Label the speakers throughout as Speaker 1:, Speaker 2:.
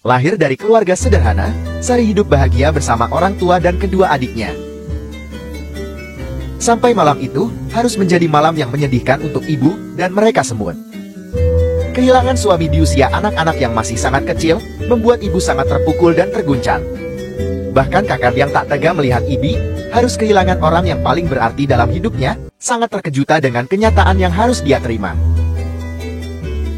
Speaker 1: Lahir dari keluarga sederhana, Sari hidup bahagia bersama orang tua dan kedua adiknya. Sampai malam itu, harus menjadi malam yang menyedihkan untuk ibu dan mereka semua. Kehilangan suami di usia anak-anak yang masih sangat kecil, membuat ibu sangat terpukul dan terguncang. Bahkan kakak yang tak tega melihat Ibi, harus kehilangan orang yang paling berarti dalam hidupnya, sangat terkejut dengan kenyataan yang harus dia terima.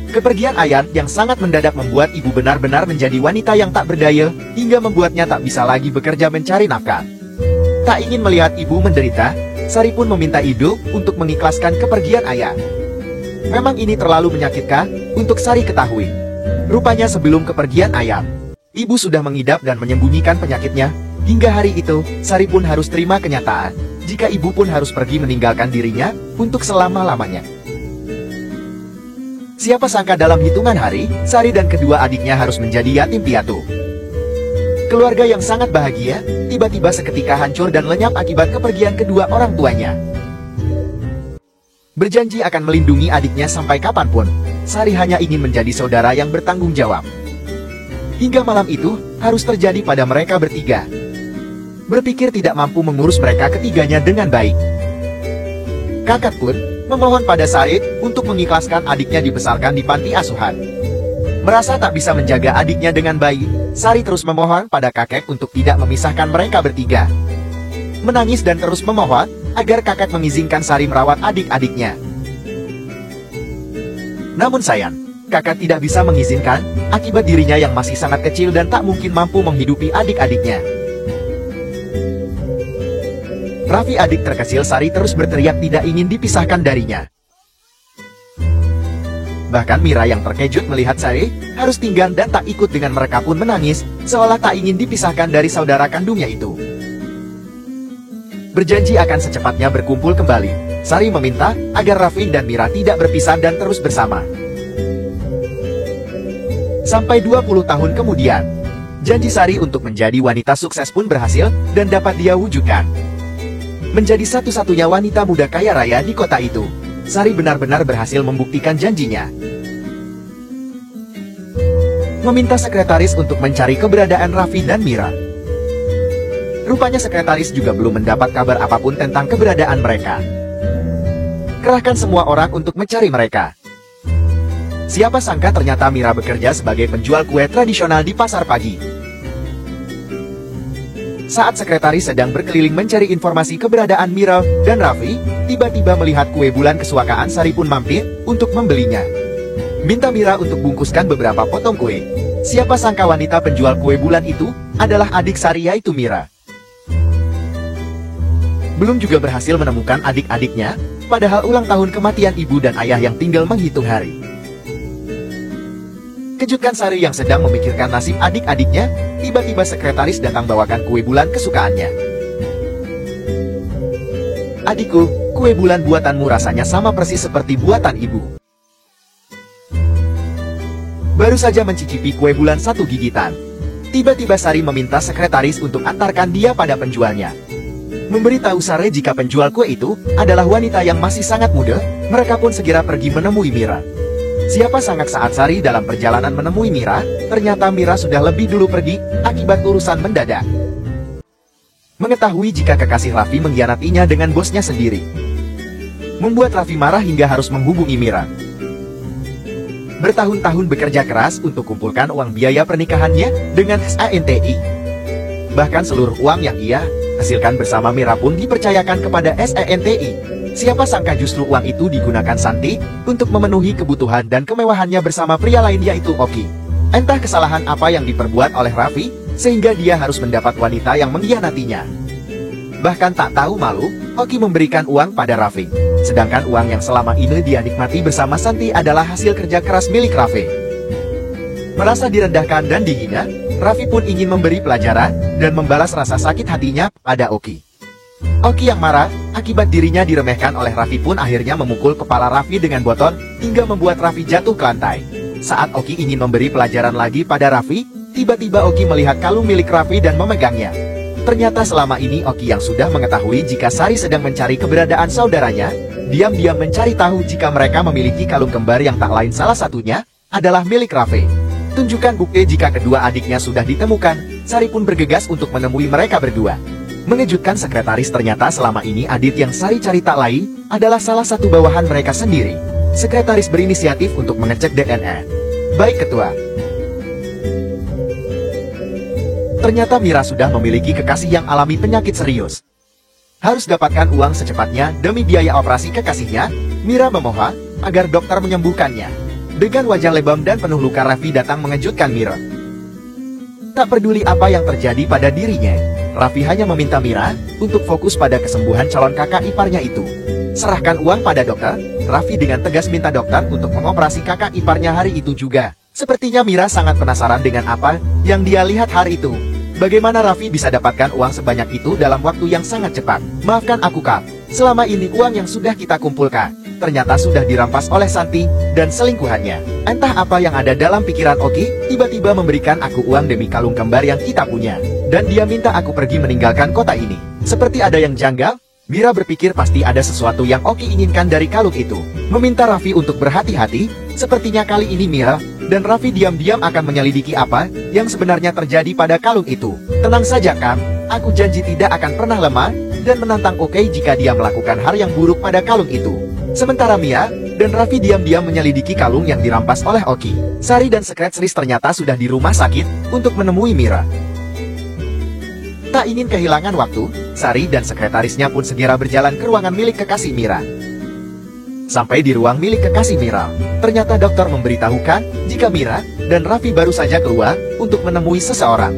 Speaker 1: Kepergian Ayan yang sangat mendadak membuat ibu benar-benar menjadi wanita yang tak berdaya, hingga membuatnya tak bisa lagi bekerja mencari nafkah. Tak ingin melihat ibu menderita, Sari pun meminta Ido untuk mengikhlaskan kepergian Ayan. Memang ini terlalu menyakitkan untuk Sari ketahui. Rupanya sebelum kepergian Ayan, ibu sudah mengidap dan menyembunyikan penyakitnya. Hingga hari itu, Sari pun harus terima kenyataan, jika ibu pun harus pergi meninggalkan dirinya untuk selama-lamanya. Siapa sangka dalam hitungan hari, Sari dan kedua adiknya harus menjadi yatim piatu. Keluarga yang sangat bahagia, tiba-tiba seketika hancur dan lenyap akibat kepergian kedua orang tuanya. Berjanji akan melindungi adiknya sampai kapanpun, Sari hanya ingin menjadi saudara yang bertanggung jawab. Hingga malam itu, harus terjadi pada mereka bertiga. Berpikir tidak mampu mengurus mereka ketiganya dengan baik. Kakak pun memohon pada Said untuk mengikhlaskan adiknya dibesarkan di panti asuhan. Merasa tak bisa menjaga adiknya dengan baik, Sari terus memohon pada kakek untuk tidak memisahkan mereka bertiga. Menangis dan terus memohon agar kakek mengizinkan Sari merawat adik-adiknya. Namun sayang, kakak tidak bisa mengizinkan akibat dirinya yang masih sangat kecil dan tak mungkin mampu menghidupi adik-adiknya. Raffi, adik terkecil Sari, terus berteriak tidak ingin dipisahkan darinya. Bahkan Mira yang terkejut melihat Sari harus tinggal dan tak ikut dengan mereka pun menangis, seolah tak ingin dipisahkan dari saudara kandungnya itu. Berjanji akan secepatnya berkumpul kembali, Sari meminta agar Raffi dan Mira tidak berpisah dan terus bersama. Sampai 20 tahun kemudian, janji Sari untuk menjadi wanita sukses pun berhasil dan dapat dia wujudkan. Menjadi satu-satunya wanita muda kaya raya di kota itu, Sari benar-benar berhasil membuktikan janjinya. Meminta sekretaris untuk mencari keberadaan Raffi dan Mira. Rupanya sekretaris juga belum mendapat kabar apapun tentang keberadaan mereka. Kerahkan semua orang untuk mencari mereka. Siapa sangka ternyata Mira bekerja sebagai penjual kue tradisional di pasar pagi. Saat sekretaris sedang berkeliling mencari informasi keberadaan Mira dan Raffi, tiba-tiba melihat kue bulan kesukaan Sari pun mampir untuk membelinya. Minta Mira untuk bungkuskan beberapa potong kue. Siapa sangka wanita penjual kue bulan itu adalah adik Sari, yaitu Mira. Belum juga berhasil menemukan adik-adiknya, padahal ulang tahun kematian ibu dan ayah yang tinggal menghitung hari. Kejutkan Sari yang sedang memikirkan nasib adik-adiknya, tiba-tiba sekretaris datang bawakan kue bulan kesukaannya. Adikku, kue bulan buatanmu rasanya sama persis seperti buatan ibu. Baru saja mencicipi kue bulan satu gigitan, tiba-tiba Sari meminta sekretaris untuk antarkan dia pada penjualnya. Memberitahu Sari jika penjual kue itu adalah wanita yang masih sangat muda, mereka pun segera pergi menemui Mira. Siapa sangka saat Sari dalam perjalanan menemui Mira, ternyata Mira sudah lebih dulu pergi akibat urusan mendadak. Mengetahui jika kekasih Raffi mengkhianatinya dengan bosnya sendiri, membuat Raffi marah hingga harus menghubungi Mira. Bertahun-tahun bekerja keras untuk kumpulkan uang biaya pernikahannya dengan SANTI. Bahkan seluruh uang yang ia hasilkan bersama Mira pun dipercayakan kepada SANTI. Siapa sangka justru uang itu digunakan Santi untuk memenuhi kebutuhan dan kemewahannya bersama pria lain, yaitu Oki. Entah kesalahan apa yang diperbuat oleh Raffi, sehingga dia harus mendapat wanita yang mengkhianatinya. Bahkan tak tahu malu, Oki memberikan uang pada Raffi. Sedangkan uang yang selama ini dia nikmati bersama Santi adalah hasil kerja keras milik Raffi. Merasa direndahkan dan dihina, Raffi pun ingin memberi pelajaran dan membalas rasa sakit hatinya pada Oki. Oki yang marah akibat dirinya diremehkan oleh Raffi pun akhirnya memukul kepala Raffi dengan botol hingga membuat Raffi jatuh ke lantai. Saat Oki ingin memberi pelajaran lagi pada Raffi, tiba-tiba Oki melihat kalung milik Raffi dan memegangnya. Ternyata selama ini Oki yang sudah mengetahui jika Sari sedang mencari keberadaan saudaranya, diam-diam mencari tahu jika mereka memiliki kalung kembar yang tak lain salah satunya adalah milik Raffi. Tunjukkan bukti jika kedua adiknya sudah ditemukan. Sari pun bergegas untuk menemui mereka berdua. Mengejutkan sekretaris, ternyata selama ini Adit yang Sari cari tak lain adalah salah satu bawahan mereka sendiri. Sekretaris berinisiatif untuk mengecek DNA. Baik ketua. Ternyata Mira sudah memiliki kekasih yang alami penyakit serius. Harus dapatkan uang secepatnya demi biaya operasi kekasihnya. Mira memohon agar dokter menyembuhkannya. Dengan wajah lebam dan penuh luka, Raffi datang mengejutkan Mira. Tak peduli apa yang terjadi pada dirinya, Raffi hanya meminta Mira untuk fokus pada kesembuhan calon kakak iparnya itu. Serahkan uang pada dokter. Raffi dengan tegas minta dokter untuk mengoperasi kakak iparnya hari itu juga. Sepertinya Mira sangat penasaran dengan apa yang dia lihat hari itu. Bagaimana Raffi bisa dapatkan uang sebanyak itu dalam waktu yang sangat cepat? Maafkan aku, Kak. Selama ini uang yang sudah kita kumpulkan ternyata sudah dirampas oleh Santi dan selingkuhannya. Entah apa yang ada dalam pikiran Oki, tiba-tiba memberikan aku uang demi kalung kembar yang kita punya. Dan dia minta aku pergi meninggalkan kota ini. Seperti ada yang janggal. Mira berpikir pasti ada sesuatu yang Oki inginkan dari kalung itu. Meminta Raffi untuk berhati-hati. Sepertinya kali ini Mira dan Raffi diam-diam akan menyelidiki apa yang sebenarnya terjadi pada kalung itu. Tenang saja, Kang. Aku janji tidak akan pernah lemah dan menantang Oki jika dia melakukan hal yang buruk pada kalung itu. Sementara Mia dan Raffi diam-diam menyelidiki kalung yang dirampas oleh Oki. Sari dan sekretaris ternyata sudah di rumah sakit untuk menemui Mira. Tak ingin kehilangan waktu, Sari dan sekretarisnya pun segera berjalan ke ruangan milik kekasih Mira. Sampai di ruang milik kekasih Mira, ternyata dokter memberitahukan jika Mira dan Raffi baru saja keluar untuk menemui seseorang.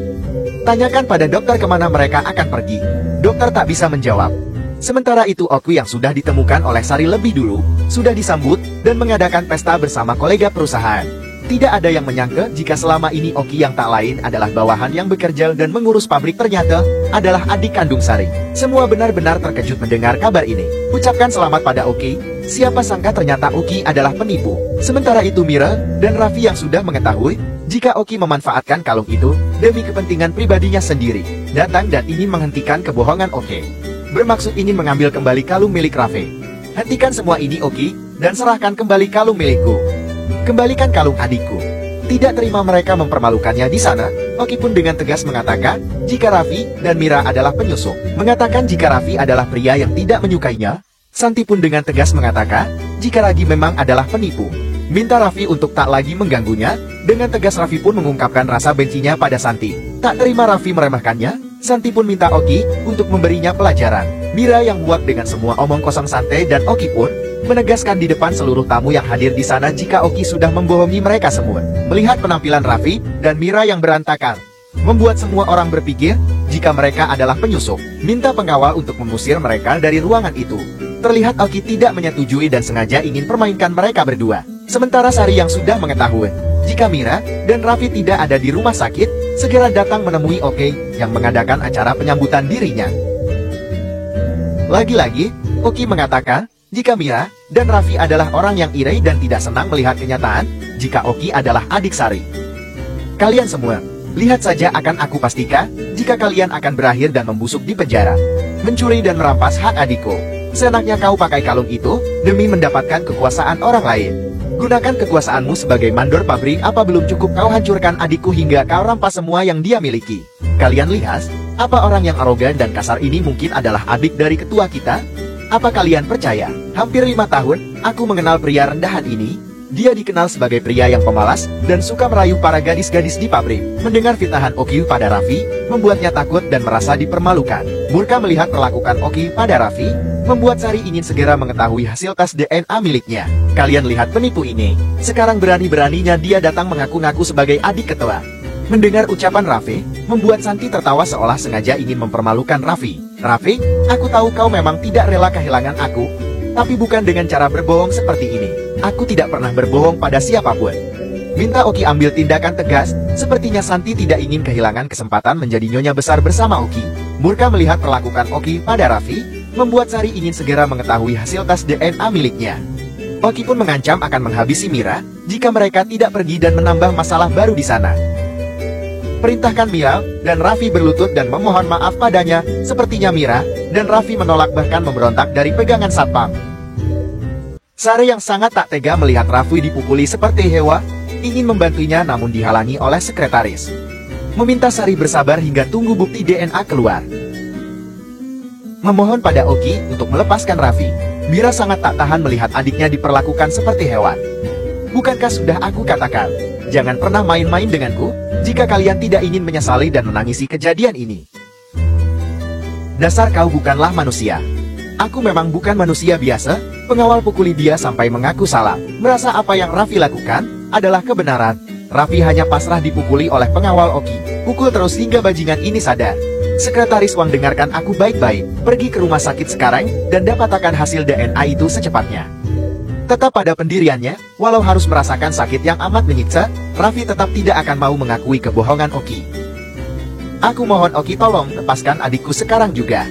Speaker 1: Tanyakan pada dokter kemana mereka akan pergi. Dokter tak bisa menjawab. Sementara itu Oki yang sudah ditemukan oleh Sari lebih dulu, sudah disambut dan mengadakan pesta bersama kolega perusahaan. Tidak ada yang menyangka jika selama ini Oki yang tak lain adalah bawahan yang bekerja dan mengurus pabrik ternyata adalah adik kandung Sari. Semua benar-benar terkejut mendengar kabar ini. Ucapkan selamat pada Oki. Siapa sangka ternyata Oki adalah penipu. Sementara itu Mira dan Raffi yang sudah mengetahui jika Oki memanfaatkan kalung itu demi kepentingan pribadinya sendiri, datang dan ingin menghentikan kebohongan Oki. Bermaksud ingin mengambil kembali kalung milik Raffi. Hentikan semua ini Oki dan serahkan kembali kalung milikku. Kembalikan kalung adikku. Tidak terima mereka mempermalukannya di sana, Oki pun dengan tegas mengatakan jika Raffi dan Mira adalah penyusup. Mengatakan jika Raffi adalah pria yang tidak menyukainya. Santi pun dengan tegas mengatakan jika Ragi memang adalah penipu. Minta Raffi untuk tak lagi mengganggunya. Dengan tegas Raffi pun mengungkapkan rasa bencinya pada Santi. Tak terima Raffi meremehkannya, Santi pun minta Oki untuk memberinya pelajaran. Mira yang muak dengan semua omong kosong Santai dan Oki pun menegaskan di depan seluruh tamu yang hadir di sana jika Oki sudah membohongi mereka semua. Melihat penampilan Raffi dan Mira yang berantakan, membuat semua orang berpikir jika mereka adalah penyusup. Minta pengawal untuk mengusir mereka dari ruangan itu. Terlihat Oki tidak menyetujui dan sengaja ingin permainkan mereka berdua. Sementara Sari yang sudah mengetahui jika Mira dan Raffi tidak ada di rumah sakit, segera datang menemui Oki yang mengadakan acara penyambutan dirinya. Lagi-lagi, Oki mengatakan jika Mira dan Raffi adalah orang yang iri dan tidak senang melihat kenyataan jika Oki adalah adik Sari. Kalian semua, lihat saja akan aku pastikan jika kalian akan berakhir dan membusuk di penjara. Mencuri dan merampas hak adikku. Seenaknya kau pakai kalung itu demi mendapatkan kekuasaan orang lain. Gunakan kekuasaanmu sebagai mandor pabrik. Apa belum cukup kau hancurkan adikku hingga kau rampas semua yang dia miliki? Kalian lihat, apa orang yang arogan dan kasar ini mungkin adalah adik dari ketua kita? Apa kalian percaya? Hampir 5 tahun, aku mengenal pria rendahan ini. Dia dikenal sebagai pria yang pemalas dan suka merayu para gadis-gadis di pabrik. Mendengar fitnahan Oki pada Raffi, membuatnya takut dan merasa dipermalukan. Murka melihat perlakuan Oki pada Raffi, membuat Sari ingin segera mengetahui hasil tes DNA miliknya. Kalian lihat penipu ini. Sekarang berani-beraninya dia datang mengaku-ngaku sebagai adik ketua. Mendengar ucapan Raffi, membuat Santi tertawa seolah sengaja ingin mempermalukan Raffi. Raffi, aku tahu kau memang tidak rela kehilangan aku, tapi bukan dengan cara berbohong seperti ini. Aku tidak pernah berbohong pada siapapun. Minta Oki ambil tindakan tegas. Sepertinya Santi tidak ingin kehilangan kesempatan menjadi nyonya besar bersama Oki. Murka melihat perlakuan Oki pada Raffi, membuat Sari ingin segera mengetahui hasil tes DNA miliknya. Oki pun mengancam akan menghabisi Mira jika mereka tidak pergi dan menambah masalah baru di sana. Perintahkan Mira dan Raffi berlutut dan memohon maaf padanya. Sepertinya Mira dan Raffi menolak bahkan memberontak dari pegangan satpam. Sari yang sangat tak tega melihat Raffi dipukuli seperti hewan, ingin membantunya namun dihalangi oleh sekretaris. Meminta Sari bersabar hingga tunggu bukti DNA keluar. Memohon pada Oki untuk melepaskan Raffi. Mira sangat tak tahan melihat adiknya diperlakukan seperti hewan. Bukankah sudah aku katakan, jangan pernah main-main denganku, jika kalian tidak ingin menyesali dan menangisi kejadian ini. Dasar kau bukanlah manusia. Aku memang bukan manusia biasa. Pengawal pukuli dia sampai mengaku salah. Merasa apa yang Raffi lakukan adalah kebenaran. Raffi hanya pasrah dipukuli oleh pengawal Oki. Pukul terus hingga bajingan ini sadar. Sekretaris Wang, dengarkan aku baik-baik. Pergi ke rumah sakit sekarang dan dapatkan hasil DNA itu secepatnya. Tetap pada pendiriannya, walau harus merasakan sakit yang amat menyiksa, Raffi tetap tidak akan mau mengakui kebohongan Oki. Aku mohon Oki tolong lepaskan adikku sekarang juga.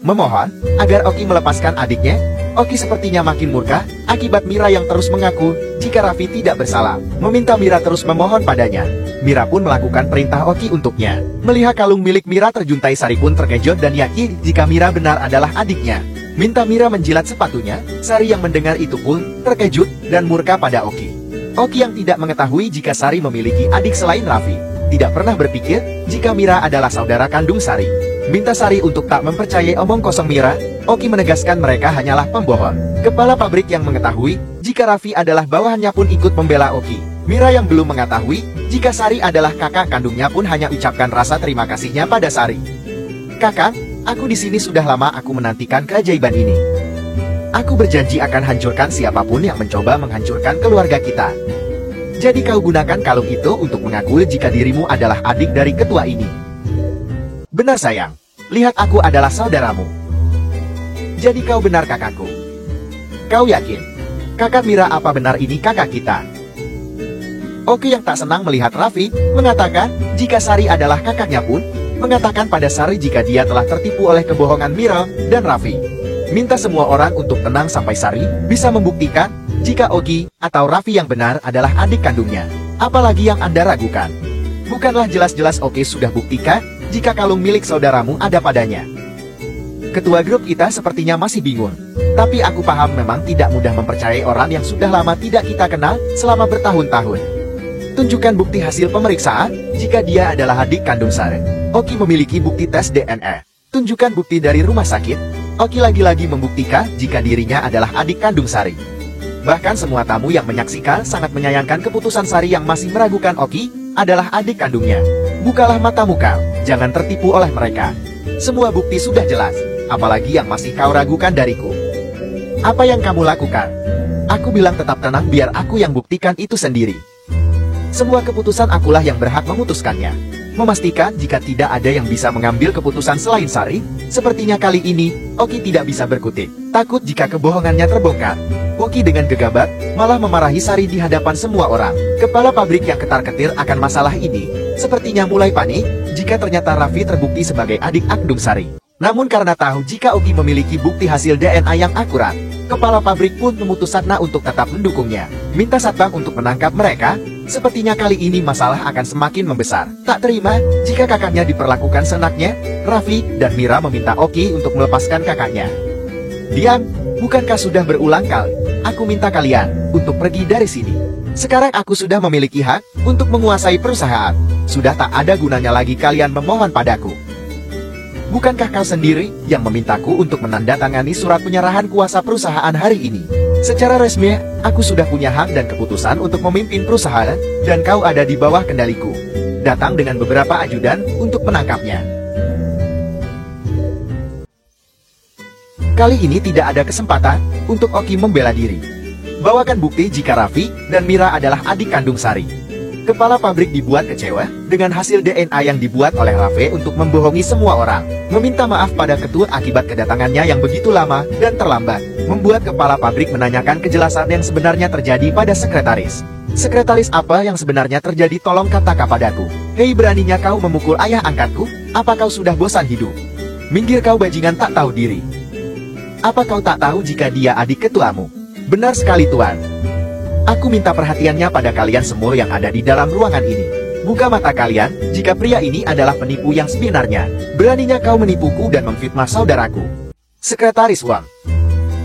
Speaker 1: Memohon agar Oki melepaskan adiknya. Oki sepertinya makin murka akibat Mira yang terus mengaku jika Raffi tidak bersalah. Meminta Mira terus memohon padanya. Mira pun melakukan perintah Oki untuknya. Melihat kalung milik Mira terjuntai, Sari pun terkejut dan yakin jika Mira benar adalah adiknya. Minta Mira menjilat sepatunya. Sari yang mendengar itu pun terkejut dan murka pada Oki. Oki yang tidak mengetahui jika Sari memiliki adik selain Raffi, tidak pernah berpikir jika Mira adalah saudara kandung Sari. Minta Sari untuk tak mempercayai omong kosong Mira. Oki menegaskan mereka hanyalah pembohong. Kepala pabrik yang mengetahui jika Raffi adalah bawahannya pun ikut membela Oki. Mira yang belum mengetahui jika Sari adalah kakak kandungnya pun hanya ucapkan rasa terima kasihnya pada Sari. Kakak, aku di sini sudah lama, aku menantikan keajaiban ini. Aku berjanji akan hancurkan siapapun yang mencoba menghancurkan keluarga kita. Jadi kau gunakan kalung itu untuk mengakui jika dirimu adalah adik dari ketua ini. Benar sayang, lihat aku adalah saudaramu. Jadi kau benar kakakku. Kau yakin? Kakak Mira, apa benar ini kakak kita? Oki yang tak senang melihat Raffi mengatakan jika Sari adalah kakaknya pun mengatakan pada Sari jika dia telah tertipu oleh kebohongan Mira dan Raffi. Minta semua orang untuk tenang sampai Sari bisa membuktikan jika Oki atau Raffi yang benar adalah adik kandungnya. Apalagi yang Anda ragukan? Bukanlah jelas-jelas Oki sudah buktikan jika kalung milik saudaramu ada padanya? Ketua grup kita sepertinya masih bingung. Tapi aku paham memang tidak mudah mempercayai orang yang sudah lama tidak kita kenal selama bertahun-tahun. Tunjukkan bukti hasil pemeriksaan jika dia adalah adik kandung Sari. Oki memiliki bukti tes DNA. Tunjukkan bukti dari rumah sakit. Oki lagi-lagi membuktikan jika dirinya adalah adik kandung Sari. Bahkan semua tamu yang menyaksikan sangat menyayangkan keputusan Sari yang masih meragukan Oki adalah adik kandungnya. Bukalah matamu kau, jangan tertipu oleh mereka. Semua bukti sudah jelas. Apalagi yang masih kau ragukan dariku? Apa yang kamu lakukan? Aku bilang tetap tenang biar aku yang buktikan itu sendiri. Semua keputusan akulah yang berhak memutuskannya. Memastikan jika tidak ada yang bisa mengambil keputusan selain Sari. Sepertinya kali ini Oki tidak bisa berkutik. Takut jika kebohongannya terbongkar. Oki dengan gegabah malah memarahi Sari di hadapan semua orang. Kepala pabrik yang ketar-ketir akan masalah ini sepertinya mulai panik jika ternyata Raffi terbukti sebagai adik kandung Sari. Namun karena tahu jika Oki memiliki bukti hasil DNA yang akurat, kepala pabrik pun memutuskan untuk tetap mendukungnya. Minta satpam untuk menangkap mereka. Sepertinya kali ini masalah akan semakin membesar. Tak terima jika kakaknya diperlakukan seenaknya. Raffi dan Mira meminta Oki untuk melepaskan kakaknya. Diam, bukankah sudah berulang kali aku minta kalian untuk pergi dari sini? Sekarang aku sudah memiliki hak untuk menguasai perusahaan. Sudah tak ada gunanya lagi kalian memohon padaku. Bukankah kau sendiri yang memintaku untuk menandatangani surat penyerahan kuasa perusahaan hari ini? Secara resmi, aku sudah punya hak dan keputusan untuk memimpin perusahaan, dan kau ada di bawah kendaliku. Datang dengan beberapa ajudan untuk menangkapnya. Kali ini tidak ada kesempatan untuk Oki membela diri. Bawakan bukti jika Raffi dan Mira adalah adik kandung Sari. Kepala pabrik dibuat kecewa dengan hasil DNA yang dibuat oleh Raffi untuk membohongi semua orang. Meminta maaf pada ketua akibat kedatangannya yang begitu lama dan terlambat. Membuat kepala pabrik menanyakan kejelasan yang sebenarnya terjadi pada sekretaris. Sekretaris, apa yang sebenarnya terjadi? Tolong katakan padaku. Hei, beraninya kau memukul ayah angkatku? Apa kau sudah bosan hidup? Minggir kau bajingan tak tahu diri. Apa kau tak tahu jika dia adik ketuamu? Benar sekali tuan. Aku minta perhatiannya pada kalian semua yang ada di dalam ruangan ini. Buka mata kalian jika pria ini adalah penipu yang sebenarnya. Beraninya kau menipuku dan memfitnah saudaraku. Sekretaris Wang,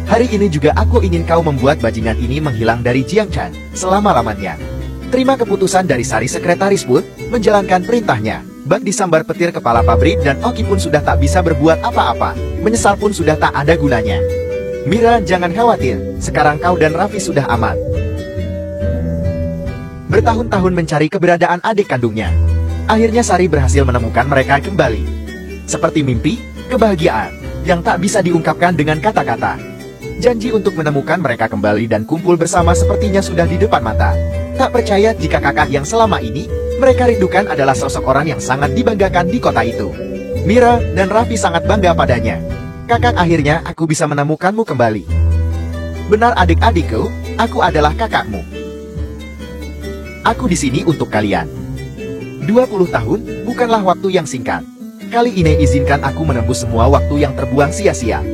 Speaker 1: hari ini juga aku ingin kau membuat bajingan ini menghilang dari Jiangchan selama-lamanya. Terima keputusan dari Sari sekretaris pun menjalankan perintahnya. Bak disambar petir kepala pabrik dan Oki pun sudah tak bisa berbuat apa-apa. Menyesal pun sudah tak ada gunanya. Mira, jangan khawatir. Sekarang kau dan Raffi sudah aman. Bertahun-tahun mencari keberadaan adik kandungnya. Akhirnya Sari berhasil menemukan mereka kembali. Seperti mimpi, kebahagiaan yang tak bisa diungkapkan dengan kata-kata. Janji untuk menemukan mereka kembali dan kumpul bersama sepertinya sudah di depan mata. Tak percaya jika kakak yang selama ini mereka rindukan adalah sosok orang yang sangat dibanggakan di kota itu. Mira dan Raffi sangat bangga padanya. Kakak, akhirnya aku bisa menemukanmu kembali. Benar adik-adikku, aku adalah kakakmu. Aku di sini untuk kalian. 20 tahun bukanlah waktu yang singkat. Kali ini izinkan aku menembus semua waktu yang terbuang sia-sia.